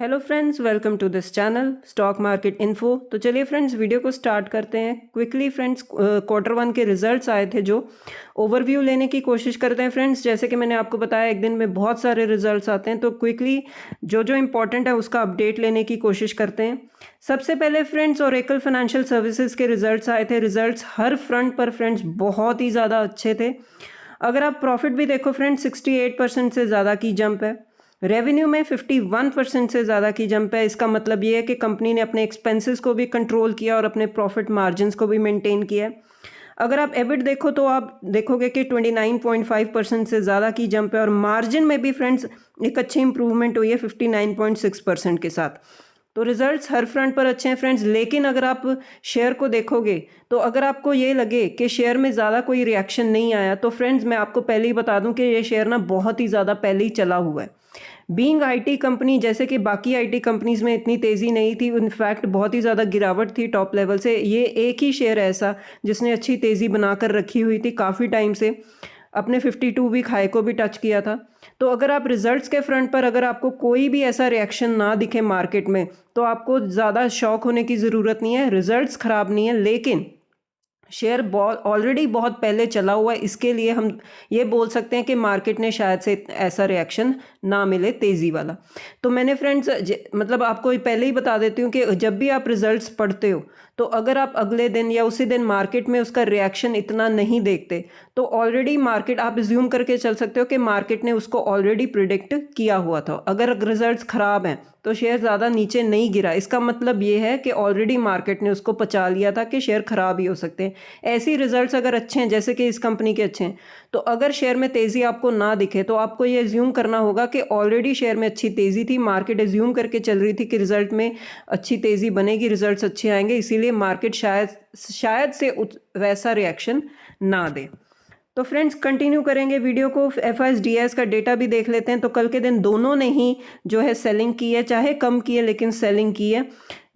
Hello friends, welcome to this channel stock market info. तो चलिए friends, video को start करते हैं क्विकली। फ्रेंड्स, क्वार्टर वन के रिजल्ट्स आए थे, जो ओवरव्यू लेने की कोशिश करते हैं। फ्रेंड्स, जैसे कि मैंने आपको बताया, एक दिन में बहुत सारे रिजल्ट्स आते हैं, तो क्विकली जो जो इंपॉर्टेंट है उसका अपडेट लेने की कोशिश करते हैं। सबसे पहले फ्रेंड्स, ओरेकल फाइनेंशियल सर्विसेज के रिजल्ट्स आए थे। रिजल्ट्स हर फ्रंट पर फ्रेंड्स बहुत ही ज़्यादा अच्छे थे। अगर आप प्रॉफिट भी देखो फ्रेंड्स, 68% से ज़्यादा की जंप है। रेवेन्यू में 51% से ज़्यादा की जंप है। इसका मतलब ये है कि कंपनी ने अपने एक्सपेंसेस को भी कंट्रोल किया और अपने प्रॉफिट मार्जिन्स को भी मेंटेन किया है। अगर आप एबिट देखो तो आप देखोगे कि 29.5% से ज़्यादा की जंप है, और मार्जिन में भी फ्रेंड्स एक अच्छी इंप्रूवमेंट हुई है 59.6% के साथ। तो रिजल्ट्स हर फ्रंट पर अच्छे हैं फ्रेंड्स। लेकिन अगर आप शेयर को देखोगे, तो अगर आपको ये लगे कि शेयर में ज़्यादा कोई रिएक्शन नहीं आया, तो फ्रेंड्स मैं आपको पहले ही बता दूं कि ये शेयर ना बहुत ही ज़्यादा पहले ही चला हुआ है। बीइंग आईटी कंपनी, जैसे कि बाकी आईटी कंपनीज में इतनी तेज़ी नहीं थी, इनफैक्ट बहुत ही ज़्यादा गिरावट थी टॉप लेवल से। ये एक ही शेयर ऐसा जिसने अच्छी तेज़ी बनाकर रखी हुई थी काफ़ी टाइम से, अपने 52 वीक हाई को भी टच किया था। तो अगर आप रिजल्ट्स के फ्रंट पर अगर आपको कोई भी ऐसा रिएक्शन ना दिखे मार्केट में, तो आपको ज़्यादा शॉक होने की ज़रूरत नहीं है। रिजल्ट्स ख़राब नहीं है, लेकिन शेयर ऑलरेडी बहुत पहले चला हुआ है। इसके लिए हम ये बोल सकते हैं कि मार्केट ने शायद से ऐसा रिएक्शन ना मिले तेज़ी वाला। तो मैंने फ्रेंड्स मतलब आपको पहले ही बता देती हूँ कि जब भी आप रिजल्ट्स पढ़ते हो, तो अगर आप अगले दिन या उसी दिन मार्केट में उसका रिएक्शन इतना नहीं देखते, तो ऑलरेडी मार्केट आप अज्यूम करके चल सकते हो कि मार्केट ने उसको ऑलरेडी प्रिडिक्ट किया हुआ था। अगर रिजल्ट्स ख़राब हैं तो शेयर ज़्यादा नीचे नहीं गिरा, इसका मतलब ये है कि ऑलरेडी मार्केट ने उसको पचा लिया था कि शेयर ख़राब ही हो सकते हैं। ऐसी रिजल्ट्स अगर अच्छे हैं, जैसे कि इस कंपनी के अच्छे हैं, तो अगर शेयर में तेज़ी आपको ना दिखे, तो आपको ये एज्यूम करना होगा कि ऑलरेडी शेयर में अच्छी तेज़ी थी। मार्केट एज्यूम करके चल रही थी कि रिजल्ट में अच्छी तेज़ी बनेगी, रिजल्ट्स अच्छे आएंगे, इसीलिए मार्केट शायद से वैसा रिएक्शन ना दे। तो फ्रेंड्स, कंटिन्यू करेंगे वीडियो को। एफआईएस डीआईएस का डेटा भी देख लेते हैं। तो कल के दिन दोनों ने ही जो है सेलिंग की है, चाहे कम की है लेकिन सेलिंग की है।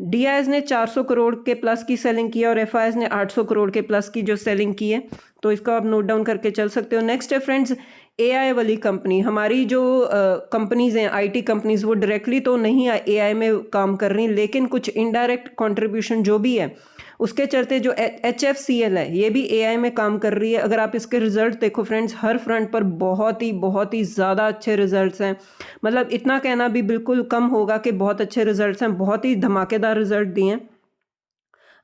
डीआईएस ने 400 करोड़ के प्लस की सेलिंग की है, और एफआईएस ने 800 करोड़ के प्लस की जो सेलिंग की है। तो इसको आप नोट डाउन करके चल सकते हो। नेक्स्ट है फ्रेंड्स, एआई वाली कंपनी। हमारी जो कंपनीज हैं, आईटी कंपनीज, वो डायरेक्टली तो नहीं एआई में काम कर रही, लेकिन कुछ इनडायरेक्ट कंट्रीब्यूशन जो भी है उसके चलते जो HFCL है, ये भी एआई में काम कर रही है। अगर आप इसके रिजल्ट देखो फ्रेंड्स, हर फ्रंट पर बहुत ही ज़्यादा अच्छे रिजल्ट्स हैं। मतलब इतना कहना भी बिल्कुल कम होगा कि बहुत अच्छे रिजल्ट्स हैं, बहुत ही धमाकेदार रिजल्ट दिए हैं।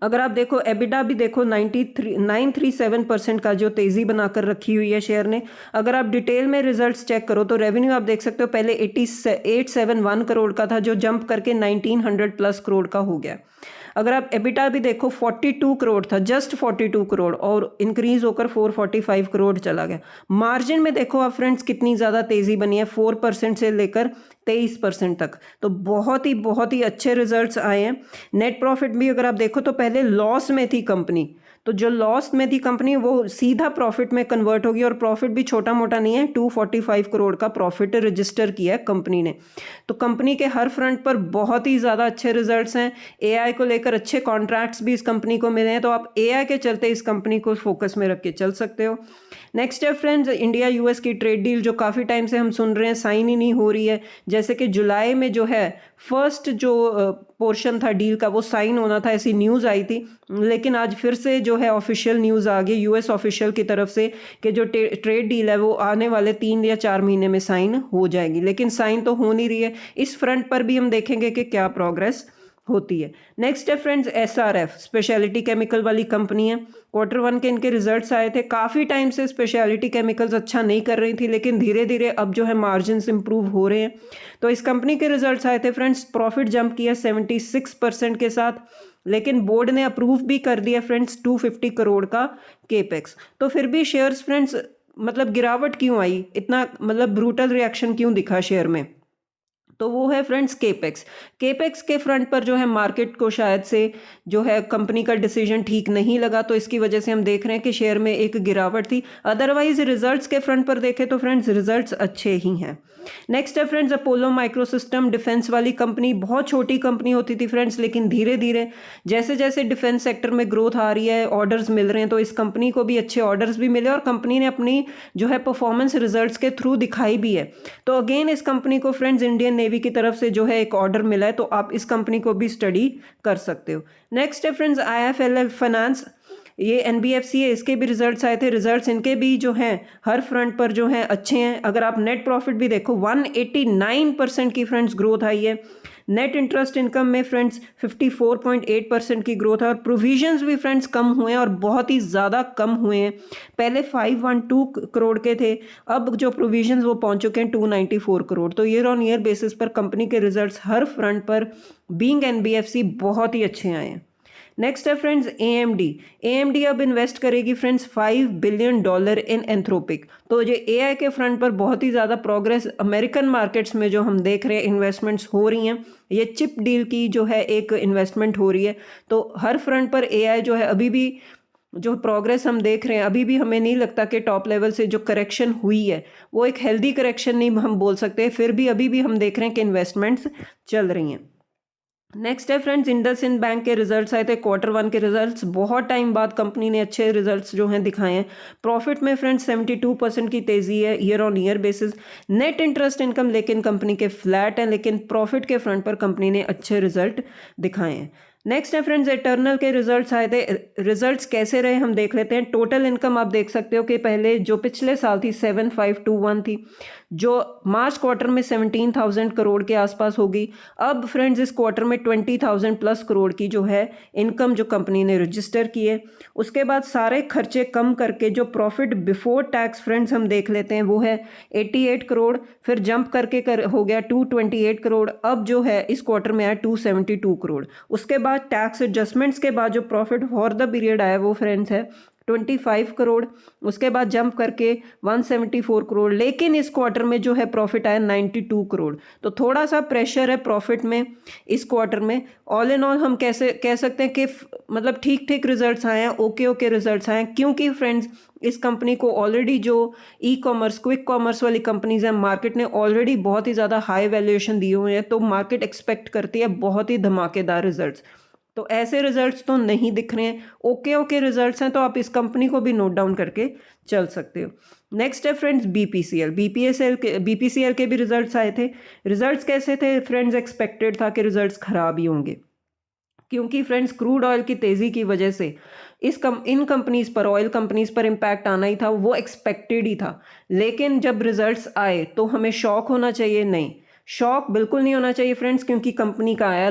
अगर आप देखो एबिटा भी देखो, 937% का जो तेज़ी बनाकर रखी हुई है शेयर ने। अगर आप डिटेल में रिजल्ट्स चेक करो, तो रेवेन्यू आप देख सकते हो, पहले 871 करोड़ का था, जो जंप करके 1900 प्लस करोड़ का हो गया। अगर आप एबिटा भी देखो, 42 करोड़ था, जस्ट 42 करोड़, और इंक्रीज होकर 445 करोड़ चला गया। मार्जिन में देखो आप फ्रेंड्स, कितनी ज़्यादा तेज़ी बनी है, 4% से लेकर 23% तक। तो बहुत ही अच्छे रिजल्ट्स आए हैं। नेट प्रॉफिट भी अगर आप देखो, तो पहले लॉस में थी कंपनी, तो जो लॉस में थी कंपनी वो सीधा प्रॉफिट में कन्वर्ट होगी, और प्रॉफिट भी छोटा मोटा नहीं है, 245 करोड़ का प्रॉफिट रजिस्टर किया है कंपनी ने। तो कंपनी के हर फ्रंट पर बहुत ही ज़्यादा अच्छे रिजल्ट्स हैं। एआई को लेकर अच्छे कॉन्ट्रैक्ट्स भी इस कंपनी को मिले हैं, तो आप एआई के चलते इस कंपनी को फोकस में रख के चल सकते हो। नेक्स्ट है फ्रेंड्स, इंडिया यूएस की ट्रेड डील, जो काफ़ी टाइम से हम सुन रहे हैं, साइन ही नहीं हो रही है। जैसे कि जुलाई में जो है फर्स्ट जो पोर्शन था डील का, वो साइन होना था, ऐसी न्यूज़ आई थी। लेकिन आज फिर से जो है ऑफिशियल न्यूज़ आ गई यूएस ऑफिशियल की तरफ से कि जो ट्रेड डील है वो आने वाले 3 या 4 महीने में साइन हो जाएगी। लेकिन साइन तो हो नहीं रही है। इस फ्रंट पर भी हम देखेंगे कि क्या प्रोग्रेस होती है। नेक्स्ट है फ्रेंड्स, एसआरएफ, स्पेशलिटी केमिकल वाली कंपनी है। क्वार्टर वन के इनके रिजल्ट्स आए थे। काफ़ी टाइम से स्पेशलिटी केमिकल्स अच्छा नहीं कर रही थी, लेकिन धीरे धीरे अब जो है मार्जिन्स इंप्रूव हो रहे हैं। तो इस कंपनी के रिजल्ट्स आए थे फ्रेंड्स। प्रॉफिट जंप किया 76% के साथ, लेकिन बोर्ड ने अप्रूव भी कर दिया फ्रेंड्स 250 करोड़ का केपेक्स। तो फिर भी शेयर्स फ्रेंड्स, मतलब गिरावट क्यों आई, इतना मतलब ब्रूटल रिएक्शन क्यों दिखा शेयर में, तो वो है फ्रेंड्स केपेक्स के फ्रंट पर जो है मार्केट को शायद से जो है कंपनी का डिसीजन ठीक नहीं लगा, तो इसकी वजह से हम देख रहे हैं कि शेयर में एक गिरावट थी। अदरवाइज रिजल्ट्स के फ्रंट पर देखें तो फ्रेंड्स रिजल्ट्स अच्छे ही हैं। नेक्स्ट है फ्रेंड्स अपोलो माइक्रोसिस्टम, डिफेंस वाली कंपनी, बहुत छोटी कंपनी होती थी फ्रेंड्स, लेकिन धीरे धीरे जैसे जैसे डिफेंस सेक्टर में ग्रोथ आ रही है, ऑर्डर्स मिल रहे हैं, तो इस कंपनी को भी अच्छे ऑर्डर्स भी मिले और कंपनी ने अपनी जो है परफॉर्मेंस रिजल्ट्स के थ्रू दिखाई भी है। तो अगेन इस कंपनी को फ्रेंड्स इंडियन नेवी की तरफ से जो है एक ऑर्डर मिला है, तो आप इस कंपनी को भी स्टडी कर सकते हो। नेक्स्ट है फ्रेंड्स IIFL फाइनेंस, ये NBFC है, इसके भी रिजल्ट्स आए थे। रिजल्ट्स इनके भी जो हैं हर फ्रंट पर जो हैं अच्छे हैं। अगर आप नेट प्रॉफिट भी देखो 189% की फ्रेंड्स ग्रोथ आई है। नेट इंटरेस्ट इनकम में फ्रेंड्स 54.8% की ग्रोथ है और प्रोविजंस भी फ्रेंड्स कम हुए हैं और बहुत ही ज़्यादा कम हुए हैं। पहले 512 करोड़ के थे, अब जो प्रोविजंस वो पहुंच चुके हैं 294 करोड़। तो ईयर ऑन ईयर बेसिस पर कंपनी के रिजल्ट्स हर फ्रंट पर बीइंग NBFC बहुत ही अच्छे आए हैं। नेक्स्ट है फ्रेंड्स AMD अब इन्वेस्ट करेगी फ्रेंड्स $5 बिलियन इन एंथ्रोपिक। तो ये AI के फ्रंट पर बहुत ही ज़्यादा प्रोग्रेस अमेरिकन मार्केट्स में जो हम देख रहे हैं इन्वेस्टमेंट्स हो रही हैं। ये चिप डील की जो है एक इन्वेस्टमेंट हो रही है। तो हर फ्रंट पर AI जो है अभी भी जो प्रोग्रेस हम देख रहे हैं, अभी भी हमें नहीं लगता कि टॉप लेवल से जो करेक्शन हुई है वो एक हेल्दी करेक्शन नहीं हम बोल सकते, फिर भी अभी भी हम देख रहे हैं कि इन्वेस्टमेंट्स चल रही हैं। नेक्स्ट है फ्रेंड्स इंडसइंड बैंक के रिजल्ट्स आए थे, Q1 के रिजल्ट्स। बहुत टाइम बाद कंपनी ने अच्छे रिजल्ट्स जो हैं दिखाए हैं। प्रॉफिट में फ्रेंड्स 72% की तेजी है year on year basis. Net interest income लेकिन कंपनी के फ्लैट हैं, लेकिन प्रॉफिट के फ्रंट पर कंपनी ने अच्छे रिजल्ट दिखाए हैं। नेक्स्ट है फ्रेंड्स एटर्नल के रिजल्ट्स आए थे। रिजल्ट्स कैसे रहे हम देख लेते हैं। टोटल इनकम आप देख सकते हो कि पहले जो पिछले साल थी 7521 थी, जो मार्च क्वार्टर में 17,000 करोड़ के आसपास होगी। अब फ्रेंड्स इस क्वार्टर में 20,000 प्लस करोड़ की जो है इनकम जो कंपनी ने रजिस्टर की है। उसके बाद सारे खर्चे कम करके जो प्रॉफिट बिफोर टैक्स फ्रेंड्स हम देख लेते हैं वो है 88 करोड़, फिर जंप करके हो गया 228 करोड़, अब जो है इस क्वार्टर में आया 272 करोड़। उसके बाद टैक्स एडजस्टमेंट्स के बाद जो प्रॉफिट फॉर द पीरियड आया वो फ्रेंड्स है 25 करोड़। उसके बाद जंप करके 174 करोड़, लेकिन इस क्वार्टर में जो है प्रॉफिट आया 92 करोड़। तो थोड़ा सा प्रेशर है प्रॉफिट में इस क्वार्टर में। ऑल इन ऑल हम कैसे कह सकते हैं कि मतलब ठीक ठीक रिजल्ट्स आए हैं, ओके रिजल्ट्स आए हैं, क्योंकि फ्रेंड्स इस कंपनी को ऑलरेडी जो ई-कॉमर्स क्विक कॉमर्स वाली कंपनीज हैं मार्केट ने ऑलरेडी बहुत ही ज़्यादा हाई वैल्यूएशन दिए हुए हैं, तो मार्केट एक्सपेक्ट करती है बहुत ही धमाकेदार रिजल्ट्स। तो ऐसे रिजल्ट्स तो नहीं दिख रहे हैं, ओके रिजल्ट्स हैं, तो आप इस कंपनी को भी नोट डाउन करके चल सकते हो। नेक्स्ट है फ्रेंड्स BPCL के भी रिजल्ट्स आए थे। रिजल्ट्स कैसे थे फ्रेंड्स, एक्सपेक्टेड था कि रिजल्ट्स खराब ही होंगे, क्योंकि फ्रेंड्स क्रूड ऑयल की तेज़ी की वजह से इन कंपनीज पर, ऑयल कंपनीज पर इम्पैक्ट आना ही था, वो एक्सपेक्टेड ही था। लेकिन जब रिजल्ट्स आए तो हमें शॉक होना चाहिए? नहीं, शॉक बिल्कुल नहीं होना चाहिए फ्रेंड्स, क्योंकि कंपनी का आया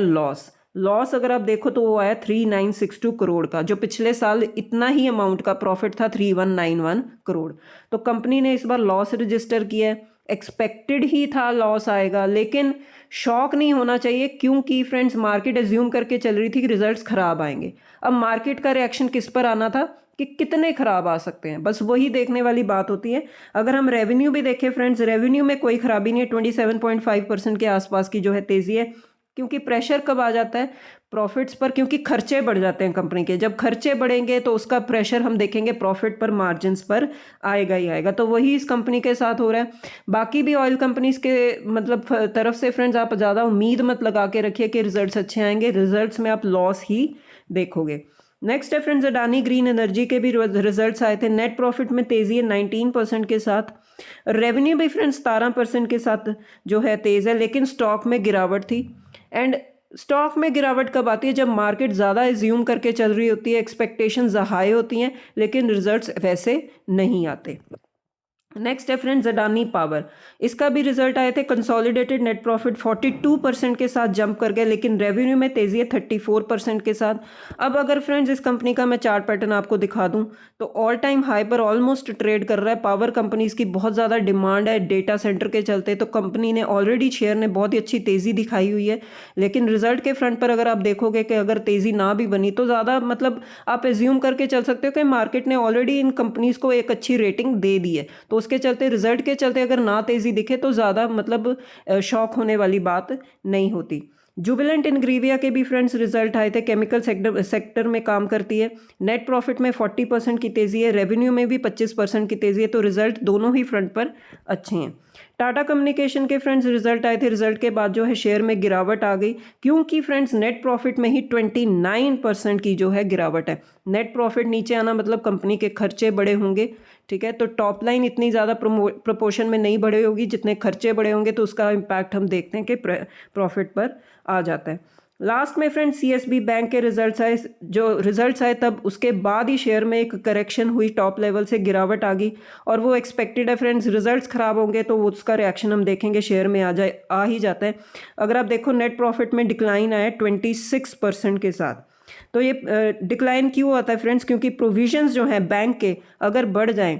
लॉस अगर आप देखो तो वो आया 3962 करोड़ का, जो पिछले साल इतना ही अमाउंट का प्रॉफिट था 3191 करोड़। तो कंपनी ने इस बार लॉस रजिस्टर किया है। एक्सपेक्टेड ही था लॉस आएगा, लेकिन शॉक नहीं होना चाहिए, क्योंकि फ्रेंड्स मार्केट एज्यूम करके चल रही थी कि रिजल्ट्स खराब आएंगे। अब मार्केट का रिएक्शन किस पर आना था कि कितने खराब आ सकते हैं, बस वही देखने वाली बात होती है। अगर हम रेवेन्यू भी देखें फ्रेंड्स, रेवेन्यू में कोई खराबी नहीं है, 27.5% के आसपास की जो है तेजी है। क्योंकि प्रेशर कब आ जाता है प्रॉफिट्स पर, क्योंकि खर्चे बढ़ जाते हैं कंपनी के। जब खर्चे बढ़ेंगे तो उसका प्रेशर हम देखेंगे प्रॉफिट पर, मार्जिन्स पर आएगा ही आएगा। तो वही इस कंपनी के साथ हो रहा है। बाकी भी ऑयल कंपनीज के मतलब तरफ से फ्रेंड्स आप ज़्यादा उम्मीद मत लगा के रखिए कि रिजल्ट्स अच्छे आएंगे, रिजल्ट्स में आप लॉस ही देखोगे। नेक्स्ट है फ्रेंड्स अडानी ग्रीन एनर्जी के भी रिजल्ट्स आए थे। नेट प्रॉफिट में तेजी है 19% के साथ। रेवेन्यू भी फ्रेंड्स 17% के साथ जो है तेज है, लेकिन स्टॉक में गिरावट थी। एंड स्टॉक में गिरावट कब आती है? जब मार्केट ज़्यादा एज्यूम करके चल रही होती है, एक्सपेक्टेशंस हाई होती हैं, लेकिन रिजल्ट्स वैसे नहीं आते। नेक्स्ट है फ्रेंड्स अडानी पावर, इसका भी रिजल्ट आए थे। कंसोलिडेटेड नेट प्रॉफिट 42% के साथ जंप कर गए, लेकिन रेवेन्यू में तेजी है 34% के साथ। अब अगर फ्रेंड्स इस कंपनी का मैं चार्ट पैटर्न आपको दिखा दूं तो ऑल टाइम हाई पर ऑलमोस्ट ट्रेड कर रहा है। पावर कंपनीज की बहुत ज़्यादा डिमांड है डेटा सेंटर के चलते, तो कंपनी ने ऑलरेडी शेयर ने बहुत ही अच्छी तेज़ी दिखाई हुई है। लेकिन रिजल्ट के फ्रंट पर अगर आप देखोगे कि अगर तेज़ी ना भी बनी तो ज़्यादा मतलब आप एज्यूम करके चल सकते हो कि मार्केट ने ऑलरेडी इन कंपनीज को एक अच्छी रेटिंग दे दी है, तो उसके चलते रिजल्ट के चलते अगर ना तेजी दिखे तो ज़्यादा मतलब शॉक होने वाली बात नहीं होती। जुबिलेंट इंग्रीविया के भी फ्रेंड्स रिजल्ट आए थे। केमिकल सेक्टर में काम करती है। नेट प्रॉफिट में 40% की तेज़ी है, रेवेन्यू में भी 25% की तेज़ी है, तो रिजल्ट दोनों ही फ्रंट पर अच्छे हैं। टाटा कम्युनिकेशन के फ्रेंड्स रिजल्ट आए थे, रिजल्ट के बाद जो है शेयर में गिरावट आ गई, क्योंकि फ्रेंड्स नेट प्रॉफिट में ही 29% की जो है गिरावट है। नेट प्रॉफिट नीचे आना मतलब कंपनी के खर्चे बड़े होंगे, ठीक है। तो टॉप लाइन इतनी ज़्यादा प्रपोर्शन में नहीं बढ़े होगी, जितने खर्चे बढ़े होंगे तो उसका इम्पैक्ट हम देखते हैं कि प्रॉफिट पर आ जाता है। लास्ट में फ्रेंड्स सीएसबी बैंक के रिजल्ट्स आए तब उसके बाद ही शेयर में एक करेक्शन हुई, टॉप लेवल से गिरावट आ गई, और वो एक्सपेक्टेड है फ्रेंड्स। रिजल्ट्स खराब होंगे तो उसका रिएक्शन हम देखेंगे शेयर में आ ही जाता है। अगर आप देखो नेट प्रॉफिट में डिक्लाइन आया 26% के साथ। तो ये डिक्लाइन क्यों आता है फ्रेंड्स? क्योंकि प्रोविजंस जो हैं बैंक के अगर बढ़ जाएं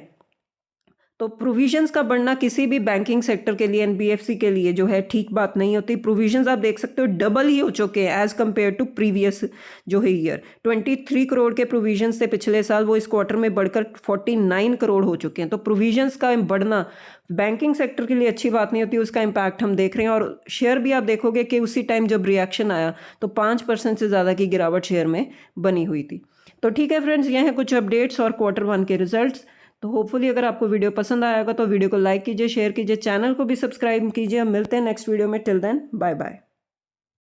तो प्रोविजंस का बढ़ना किसी भी बैंकिंग सेक्टर के लिए, एनबीएफसी के लिए जो है ठीक बात नहीं होती। प्रोविजंस आप देख सकते हो डबल ही हो चुके हैं एज कंपेयर टू प्रीवियस जो है ईयर। 23 करोड़ के प्रोविजंस थे पिछले साल, वो इस क्वार्टर में बढ़कर 49 करोड़ हो चुके हैं। तो प्रोविजंस का बढ़ना बैंकिंग सेक्टर के लिए अच्छी बात नहीं होती, उसका इम्पैक्ट हम देख रहे हैं। और शेयर भी आप देखोगे कि उसी टाइम जब रिएक्शन आया तो 5% से ज़्यादा की गिरावट शेयर में बनी हुई थी। तो ठीक है फ्रेंड्स, ये हैं कुछ अपडेट्स और Q1 के रिजल्ट्स। तो होपफुली अगर आपको वीडियो पसंद आएगा तो वीडियो को लाइक कीजिए, शेयर कीजिए, चैनल को भी सब्सक्राइब कीजिए। हम मिलते हैं नेक्स्ट वीडियो में। Till then bye bye.